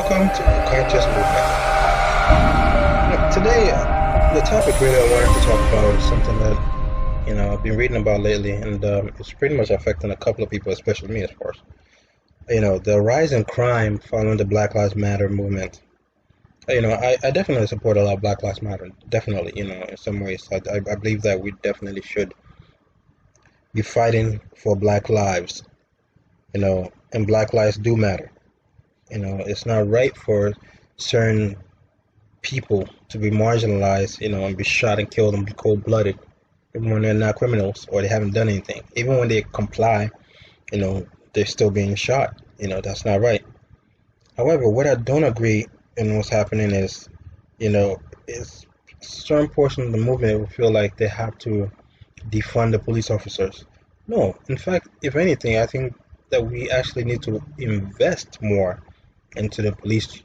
welcome to the Conscious Movement. Today, the topic really I wanted to talk about is something that I've been reading about lately, and it's pretty much affecting a couple of people, especially me, of course. The rise in crime following the Black Lives Matter movement. I definitely support a lot of Black Lives Matter. Definitely, in some ways, I believe that we definitely should be fighting for Black lives. And Black lives do matter. It's not right for certain people to be marginalized, and be shot and killed and be cold-blooded, even when they're not criminals or they haven't done anything. Even when they comply, they're still being shot. That's not right. However, what I don't agree in what's happening is certain portion of the movement will feel like they have to defund the police officers. No, in fact, if anything, I think that we actually need to invest more into the police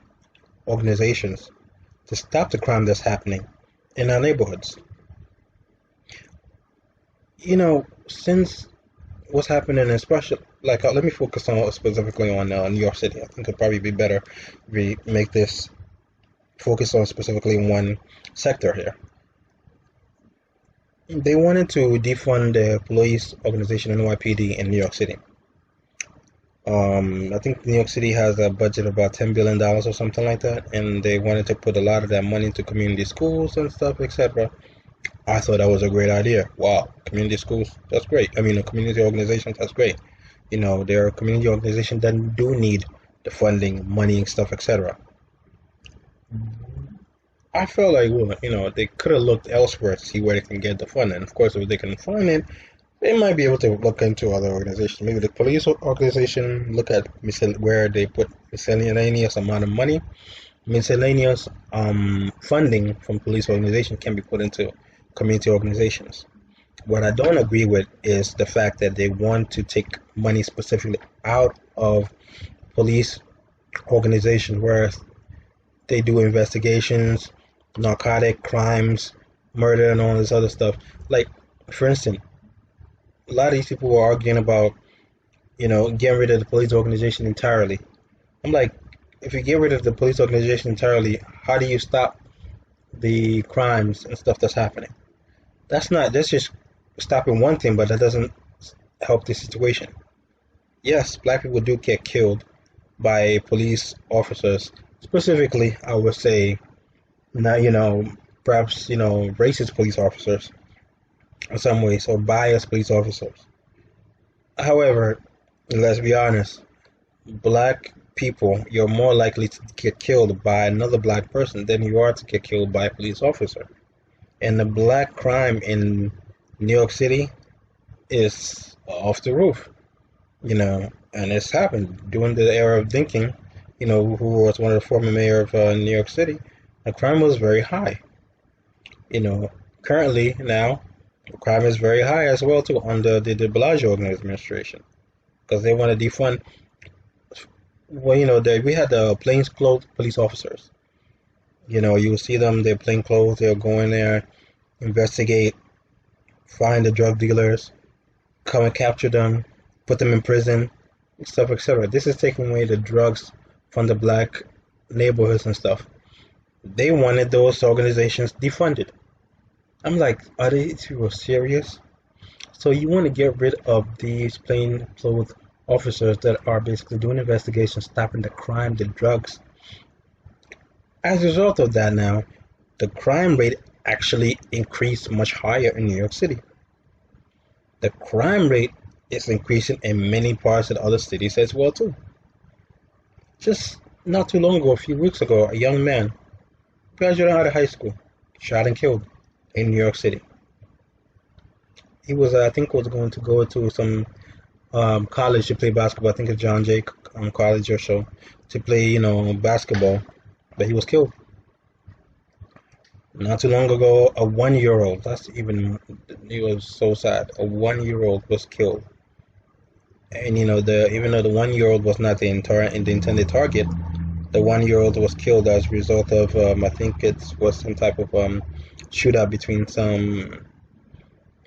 organizations to stop the crime that's happening in our neighborhoods. Since what's happening, especially let me focus on specifically on New York City. I think it'd probably be better if we make this focus on specifically one sector here. They wanted to defund the police organization NYPD in New York City. I think New York City has a budget of about $10 billion or something like that, and they wanted to put a lot of that money into community schools and stuff, etc. I thought that was a great idea. Wow, community schools, that's great. I mean, community organizations, that's great. There are community organizations that do need the funding, money, and stuff, etc. I felt like, well, they could have looked elsewhere to see where they can get the funding. Of course, if they can find it, they might be able to look into other organizations. Maybe the police organization, look at where they put miscellaneous amount of money. Miscellaneous funding from police organizations can be put into community organizations. What I don't agree with is the fact that they want to take money specifically out of police organizations where they do investigations, narcotic crimes, murder, and all this other stuff. Like, for instance, a lot of these people were arguing about, getting rid of the police organization entirely. I'm like, if you get rid of the police organization entirely, how do you stop the crimes and stuff that's happening? That's just stopping one thing, but that doesn't help the situation. Yes, black people do get killed by police officers. Specifically, I would say, not, perhaps, racist police officers in some ways, or biased police officers. However, let's be honest, black people, you're more likely to get killed by another black person than you are to get killed by a police officer. And the black crime in New York City is off the roof, and it's happened during the era of Dinking, who was one of the former mayor of New York City. The crime was very high. Currently now, crime is very high as well too under the de Blasio administration, because they want to defund. Well, we had the plainclothes police officers. You see them, they're plainclothes, they'll go in there, investigate, find the drug dealers, come and capture them, put them in prison, stuff, etc. This is taking away the drugs from the black neighborhoods and stuff. They wanted those organizations defunded. I'm like, are these people serious? So you want to get rid of these plainclothes officers that are basically doing investigations, stopping the crime, the drugs. As a result of that now, the crime rate actually increased much higher in New York City. The crime rate is increasing in many parts of other cities as well too. Just not too long ago, a few weeks ago, a young man graduated out of high school, shot and killed in New York City. He was, I think, was going to go to some college to play basketball. I think it's John Jay College or so, to play, basketball. But he was killed. Not too long ago, a 1-year-old, it was so sad. A 1-year-old was killed. And, even though the 1-year-old was not the intended target, the 1-year-old was killed as a result of, I think it was some type of shootout between some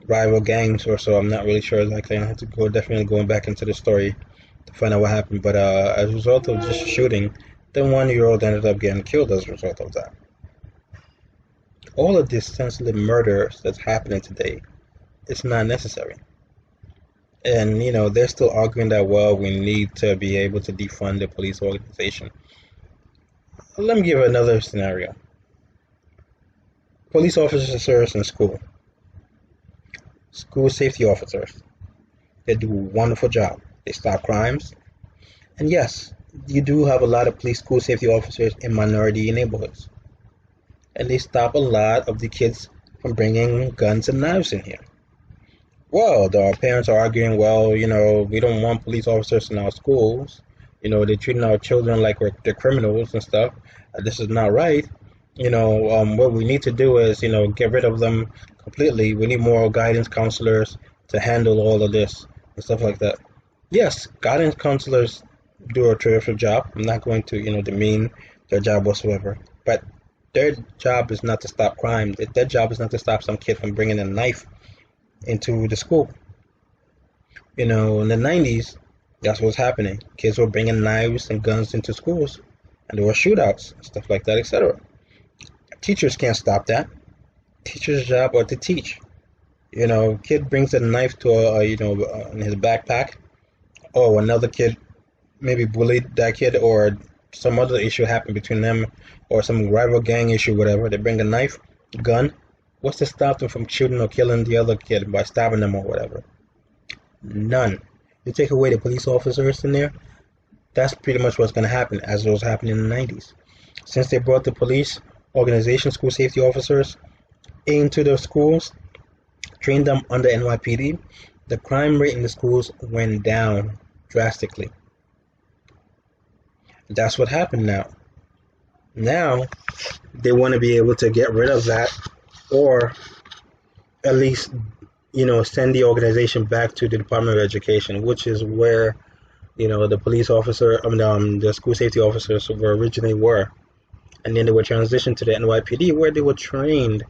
rival gangs or so. I'm not really sure exactly. I have to definitely going back into the story to find out what happened. But as a result of just shooting, The 1-year-old ended up getting killed as a result of that. All of this senseless murders that's happening today, it's not necessary. And they're still arguing that, well, we need to be able to defund the police organization. Let me give another scenario. Police officers in school safety officers, they do a wonderful job. They stop crimes. And yes, you do have a lot of police school safety officers in minority neighborhoods. And they stop a lot of the kids from bringing guns and knives in here. Well, our parents are arguing, well, we don't want police officers in our schools. They're treating our children like they're criminals and stuff. This is not right. What we need to do is, get rid of them completely. We need more guidance counselors to handle all of this and stuff like that. Yes, guidance counselors do a terrific job. I'm not going to, demean their job whatsoever. But their job is not to stop crime. Their job is not to stop some kid from bringing a knife into the school. In the 90s, that's what's happening. Kids were bringing knives and guns into schools, and there were shootouts and stuff like that, etc. Teachers can't stop that. Teachers' job are to teach. Kid brings a knife to in his backpack. Oh, another kid maybe bullied that kid, or some other issue happened between them, or some rival gang issue, whatever. They bring a knife, gun. What's to stop them from shooting or killing the other kid by stabbing them or whatever? None. You take away the police officers in there, that's pretty much what's going to happen, as was happening in the 90s. Since they brought the police organization, school safety officers, into the schools, trained them under NYPD, the crime rate in the schools went down drastically. That's what happened now. Now, they want to be able to get rid of that, or at least, send the organization back to the Department of Education, which is where, the police officer, the school safety officers originally were. And then they were transitioned to the NYPD, where they were trained,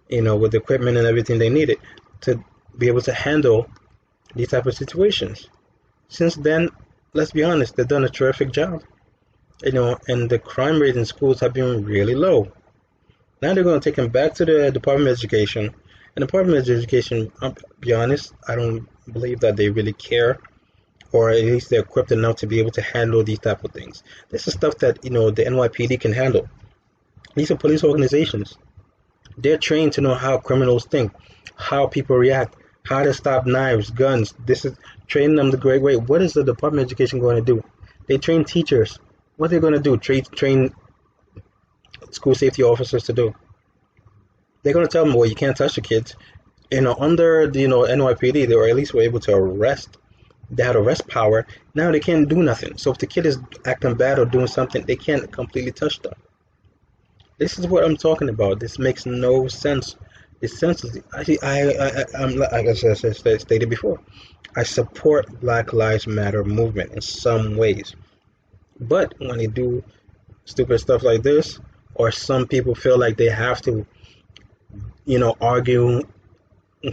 with equipment and everything they needed to be able to handle these type of situations. Since then, let's be honest, they've done a terrific job. And the crime rate in schools have been really low. Now they're going to take them back to the Department of Education. And the Department of Education, I'll be honest, I don't believe that they really care, or at least they're equipped enough to be able to handle these type of things. This is stuff that, the NYPD can handle. These are police organizations. They're trained to know how criminals think, how people react, how to stop knives, guns. This is training them the great way. What is the Department of Education going to do? They train teachers. What are they going to do? Train school safety officers to do? They're going to tell them, well, you can't touch the kids. Under the NYPD, they were at least able to arrest. They had arrest power. Now they can't do nothing. So if the kid is acting bad or doing something, they can't completely touch them. This is what I'm talking about. This makes no sense. It's senseless. I'm like I stated before, I support Black Lives Matter movement in some ways, but when they do stupid stuff like this, or some people feel like they have to, argue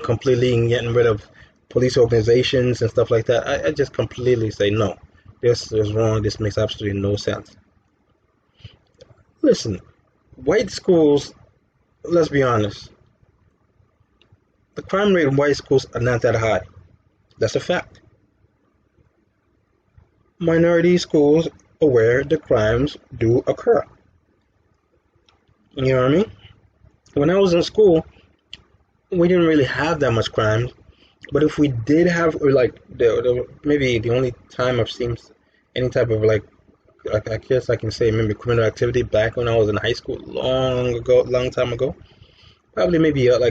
completely and getting rid of police organizations and stuff like that, I just completely say no. This is wrong. This makes absolutely no sense. Listen, white schools, let's be honest, the crime rate in white schools are not that high. That's a fact. Minority schools are where the crimes do occur. You know what I mean? When I was in school, we didn't really have that much crime. But if we did have, maybe the only time I've seen any type of I guess I can say maybe criminal activity back when I was in high school, long time ago. Probably maybe I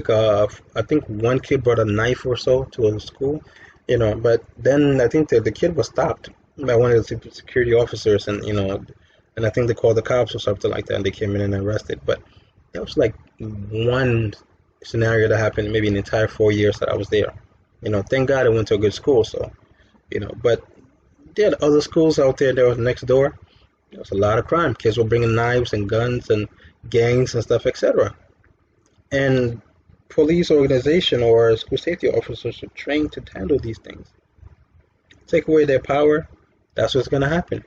think one kid brought a knife or so to a school, but then I think the kid was stopped by one of the security officers, and I think they called the cops or something like that, and they came in and arrested. But that was like one scenario that happened maybe in the entire 4 years that I was there. Thank God I went to a good school, so, but there are other schools out there that was next door. There was a lot of crime. Kids were bringing knives and guns and gangs and stuff, etc. And police organization or school safety officers are trained to handle these things. Take away their power, that's what's going to happen.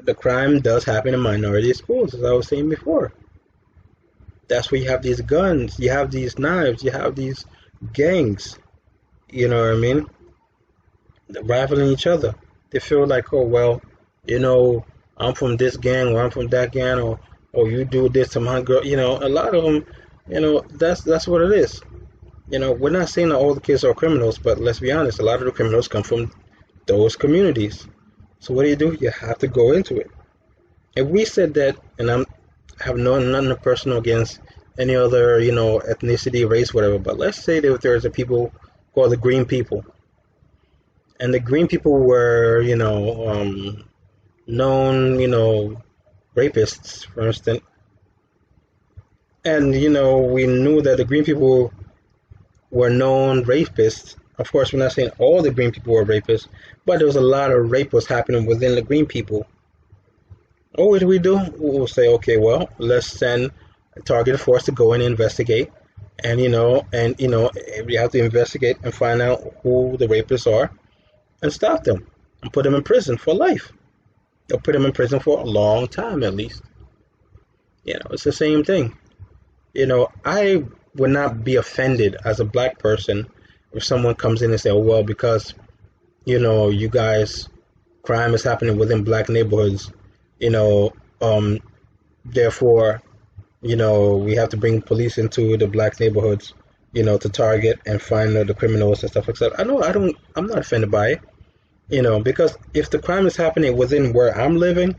The crime does happen in minority schools, as I was saying before. That's where you have these guns, you have these knives, you have these gangs. You know what I mean? Rivaling each other. They feel like, oh well, you know, I'm from this gang or I'm from that gang or you do this to my girl. You know, a lot of them, you know, that's what it is. You know, we're not saying that all the kids are criminals, but let's be honest, a lot of the criminals come from those communities. So what do? You have to go into it. If we said that, and have nothing personal against any other, you know, ethnicity, race, whatever, but let's say that there's a people called the green people, and the green people were, you know, known, you know, rapists, for instance, and you know, we knew that the green people were known rapists. Of course, we're not saying all the green people were rapists, but there was a lot of rape was happening within the green people. What do? We'll say, okay, well, let's send a targeted force to go in and investigate, and you know, we have to investigate and find out who the rapists are, and stop them, and put them in prison for life, or put them in prison for a long time at least. You know, it's the same thing. You know, I would not be offended as a black person if someone comes in and say, oh, well, because, you know, you guys, crime is happening within black neighborhoods, you know, therefore, you know, we have to bring police into the black neighborhoods, you know, to target and find the criminals and stuff like that. I'm not offended by it, you know, because if the crime is happening within where I'm living,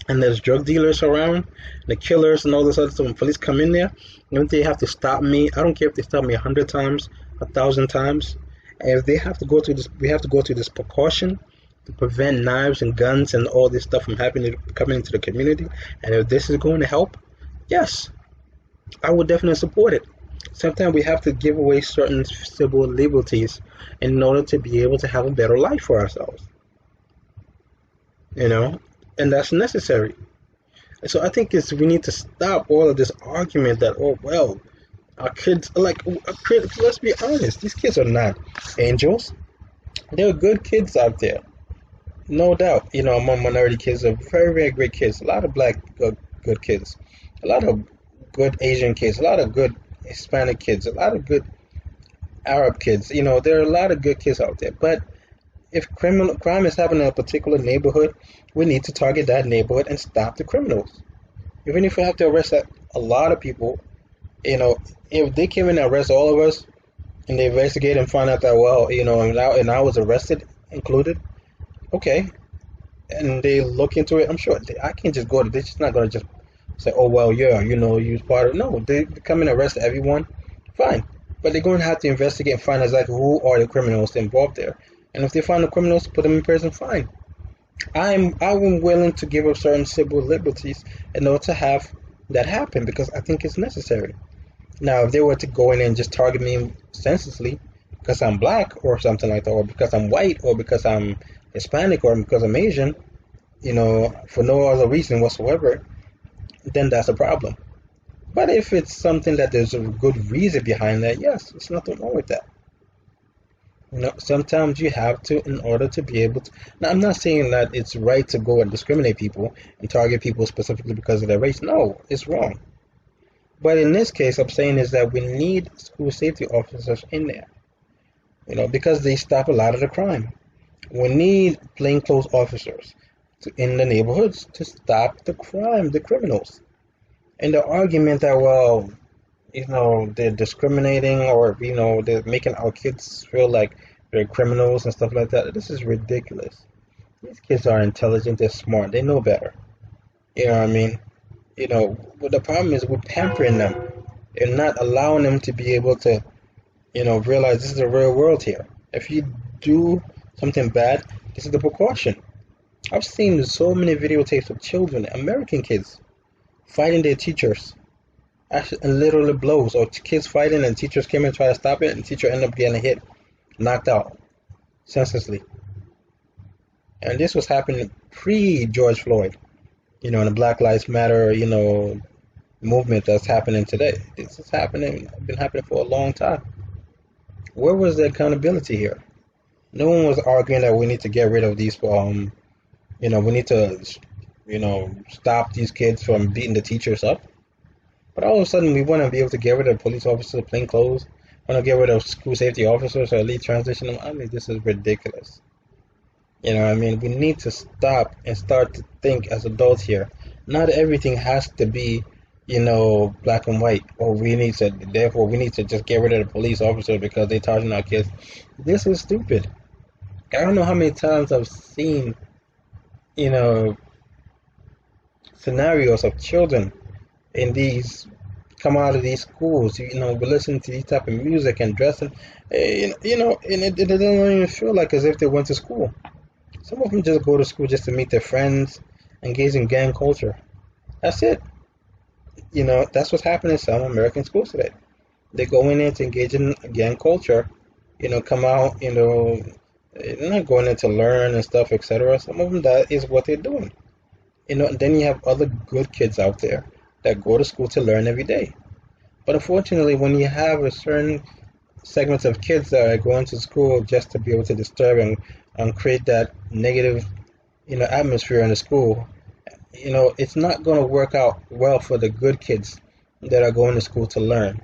and there's drug dealers around, the killers and all this other stuff, when police come in there, even if they have to stop me, I don't care if they stop me 100 times, 1,000 times, and if they have to go through this, we have to go through this precaution to prevent knives and guns and all this stuff from happening, coming into the community, and if this is going to help, yes, I would definitely support it. Sometimes we have to give away certain civil liberties in order to be able to have a better life for ourselves, you know, and that's necessary. So I think we need to stop all of this argument that, oh well, our kids, like our kids, let's be honest, these kids are not angels. They're good kids out there, no doubt. You know, among minority kids are very, very great kids. A lot of black good kids, a lot of good Asian kids, a lot of good Hispanic kids, a lot of good Arab kids. You know, there are a lot of good kids out there. But if crime is happening in a particular neighborhood, we need to target that neighborhood and stop the criminals. Even if we have to arrest a lot of people, you know, if they came in and arrest all of us, and they investigate and find out that, well, you know, and I was arrested included, okay, and they look into it, I'm sure I can't just go to. They're just not gonna just say, oh well, yeah, you know, you was part of. No, they come and arrest everyone, fine, but they're going to have to investigate and find exactly who are the criminals involved there. And if they find the criminals, put them in prison, fine. I'm willing to give up certain civil liberties in order to have that happen because I think it's necessary. Now, if they were to go in and just target me senselessly because I'm black or something like that, or because I'm white, or because I'm Hispanic, or because I'm Asian, you know, for no other reason whatsoever, then that's a problem. But if it's something that there's a good reason behind that, yes, there's nothing wrong with that. You know, sometimes you have to, in order to be able to. Now, I'm not saying that it's right to go and discriminate people and target people specifically because of their race. No, it's wrong. But in this case, I'm saying is that we need school safety officers in there, you know, because they stop a lot of the crime. We need plainclothes officers in the neighborhoods to stop the crime, the criminals. And the argument that, well, you know, they're discriminating, or, you know, they're making our kids feel like they're criminals and stuff like that. This is ridiculous. These kids are intelligent, they're smart, they know better. You know what I mean? You know, but the problem is we're pampering them and not allowing them to be able to, you know, realize this is the real world here. If you do something bad, this is the precaution. I've seen so many videotapes of children, American kids, fighting their teachers. Actually, and literally blows, or kids fighting and teachers came and try to stop it, and teacher ended up getting hit, knocked out, senselessly. And this was happening pre-George Floyd, you know, and the Black Lives Matter, you know, movement that's happening today. This is happening, been happening for a long time. Where was the accountability here? No one was arguing that we need to get rid of these, you know, we need to stop these kids from beating the teachers up. But all of a sudden, we want to be able to get rid of police officers, plain clothes, want to get rid of school safety officers or elite transition them. I mean, this is ridiculous. I mean, we need to stop and start to think as adults here. Not everything has to be, black and white, or therefore, we need to just get rid of the police officers because they're charging our kids. This is stupid. I don't know how many times I've seen, you know, scenarios of children in these come out of these schools, we listen to these type of music and dressing, and it doesn't even feel like as if they went to school. Some of them just go to school just to meet their friends, engage in gang culture. That's it. That's what's happening in some American schools today. They go in there to engage in gang culture, come out, they're not going in to learn and stuff, etc. Some of them, that is what they're doing. And then you have other good kids out there that go to school to learn every day. But unfortunately, when you have a certain segments of kids that are going to school just to be able to disturb and create that negative, atmosphere in the school, it's not going to work out well for the good kids that are going to school to learn.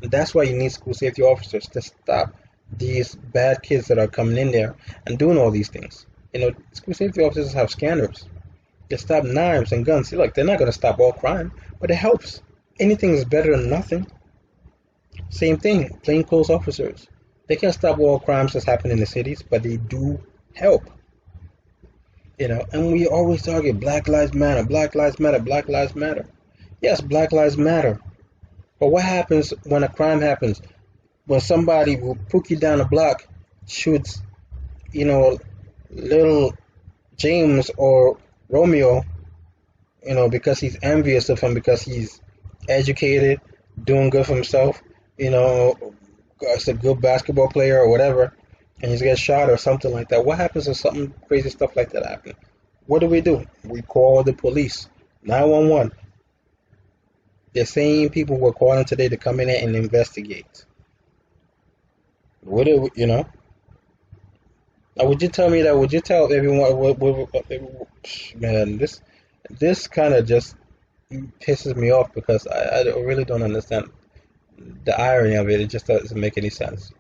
And that's why you need school safety officers to stop these bad kids that are coming in there and doing all these things. School safety officers have scanners. They stop knives and guns. See, look, they're not going to stop all crime, but it helps. Anything is better than nothing. Same thing, plainclothes officers. They can't stop all crimes that's happening in the cities, but they do help. And we always target Black Lives Matter, Black Lives Matter, Black Lives Matter. Yes, Black Lives Matter. But what happens when a crime happens? When somebody will poke you down the block, shoots, little James or Romeo, because he's envious of him, because he's educated, doing good for himself, as a good basketball player or whatever, and he's get shot or something like that. What happens if something crazy stuff like that happens? What do? We call the police, 911. The same people we're calling today to come in and investigate. What do Now, would you tell me that? Would you tell everyone? Man, this kind of just pisses me off because I really don't understand the irony of it. It just doesn't make any sense.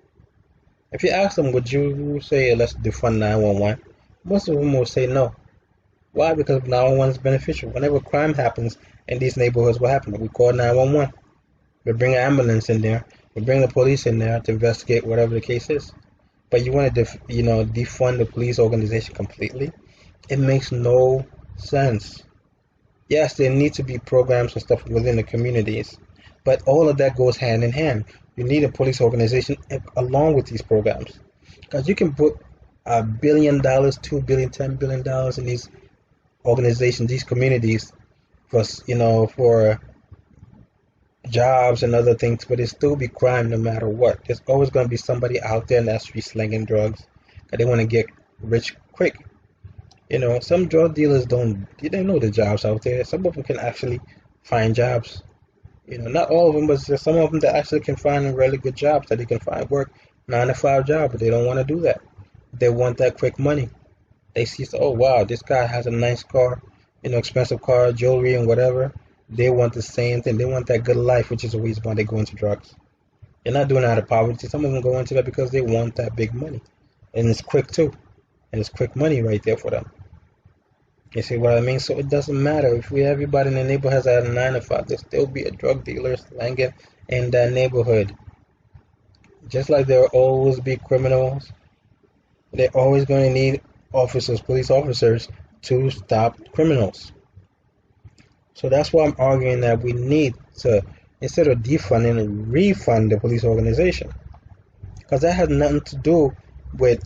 If you ask them, would you say let's defund 911? Most of them will say no. Why? Because 911 is beneficial. Whenever crime happens in these neighborhoods, what happens? We call 911. We bring an ambulance in there. We bring the police in there to investigate whatever the case is. But you want to, defund the police organization completely? It makes no sense. Yes, there need to be programs and stuff within the communities, but all of that goes hand in hand. You need a police organization along with these programs, because you can put $1 billion, $2 billion, $10 billion in these organizations, these communities, for jobs and other things, but it still be crime no matter what. There's always going to be somebody out there in that street slinging drugs because they want to get rich quick. Some drug dealers they know the jobs out there. Some of them can actually find jobs. Not all of them, but there's some of them that actually can find really good jobs that they can find work, 9-to-5 job, but they don't want to do that. They want that quick money. They see, oh wow, this guy has a nice car, expensive car, jewelry and whatever. They want the same thing. They want that good life, which is the reason why they go into drugs. They're not doing it out of poverty. Some of them go into that because they want that big money. And it's quick too. And it's quick money right there for them. You see what I mean? So it doesn't matter. If everybody in the neighborhood has a 9-to-5, there'll still be a drug dealer slanging in that neighborhood. Just like there will always be criminals, they're always going to need officers, police officers, to stop criminals. So that's why I'm arguing that we need to, instead of defunding, refund the police organization. Because that has nothing to do with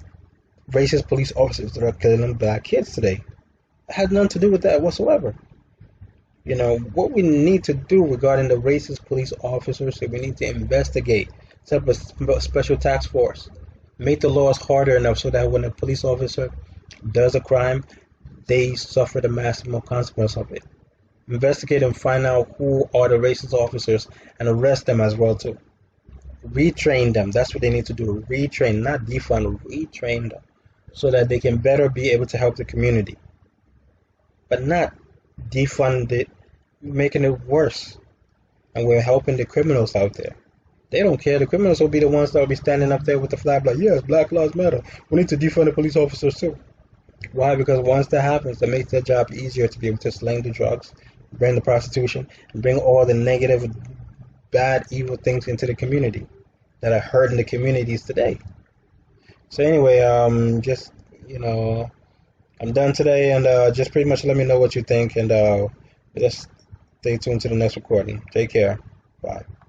racist police officers that are killing black kids today. It has nothing to do with that whatsoever. What we need to do regarding the racist police officers is we need to investigate, set up a special task force, make the laws harder enough so that when a police officer does a crime, they suffer the maximum consequence of it. Investigate and find out who are the racist officers and arrest them as well too. Retrain them. That's what they need to do. Retrain, not defund, retrain them so that they can better be able to help the community. But not defund it, making it worse. And we're helping the criminals out there. They don't care. The criminals will be the ones that will be standing up there with the flag like, yes, Black Lives Matter. We need to defund the police officers too. Why? Because once that happens, it makes their job easier to be able to sling the drugs, bring the prostitution, and bring all the negative, bad, evil things into the community that are hurting the communities today. So anyway, just I'm done today, and just pretty much let me know what you think, and just stay tuned to the next recording. Take care. Bye.